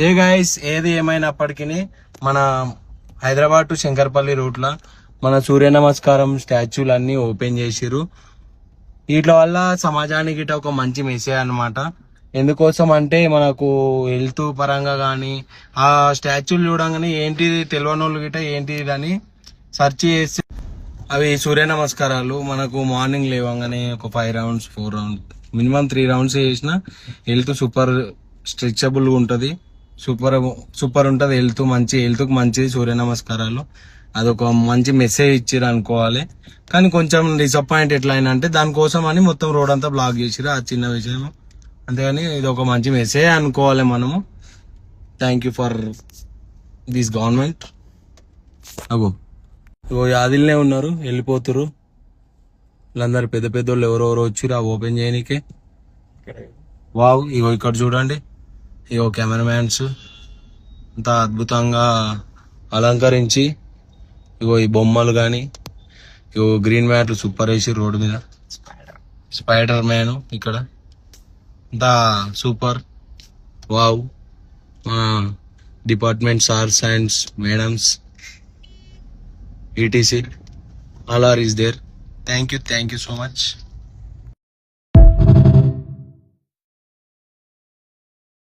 ఏ guys, ఏది ఏమైనప్పటికీ మన హైదరాబాద్ టు శంకర్పల్లి రూట్ లో మన సూర్య నమస్కారం స్టాచ్యూలు అన్ని ఓపెన్ చేసిర్రు. వీటి వల్ల సమాజానికి ఇట ఒక మంచి మెసేజ్ అన్నమాట. ఎందుకోసం అంటే మనకు హెల్త్ పరంగా కానీ ఆ స్టాచ్యూలు చూడంగానే ఏంటిది తెలియని వాళ్ళు గిట ఏంటిది అని సెర్చ్ చేసి అవి సూర్య నమస్కారాలు. మనకు మార్నింగ్ లేవగానే ఒక 5 రౌండ్స్ 4 రౌండ్స్ మినిమం 3 రౌండ్స్ చేసిన హెల్త్ సూపర్ స్ట్రెచబుల్ ఉంటది. సూపర్ సూపర్ ఉంటది. హెల్త్ హెల్త్ మంచిది సూర్య నమస్కారాలు. అదొక మంచి మెసేజ్ ఇచ్చిర్రు అనుకోవాలి. కానీ కొంచెం డిసప్పాయింట్ ఎట్లా అయినా అంటే దానికోసం అని మొత్తం రోడ్ అంతా బ్లాక్ చేసిర్రు. ఆ చిన్న విషయం. అంతేగాని ఇది ఒక మంచి మెసేజ్ అనుకోవాలి మనము. Thank you for this government. అగో ఇగో యాదిల్నే ఉన్నారు, వెళ్ళిపోతురు వీళ్ళందరూ. పెద్ద పెద్దోళ్ళు ఎవరెవరో వచ్చిర్రు ఆ ఓపెన్ చేయనీకే. వావ్, ఇగో ఇక్కడ చూడండి. ఇగో కెమెరామ్యాన్స్ అంత అద్భుతంగా అలంకరించి ఇగో ఈ బొమ్మలు కానీ ఇగో గ్రీన్ మ్యాట్లు సూపర్ వేసి రోడ్డు మీద. స్పైడర్ మ్యాన్ ఇక్కడ అంతా సూపర్. వావ్, మా department sirs and madams ETC all are is there. Thank you so much.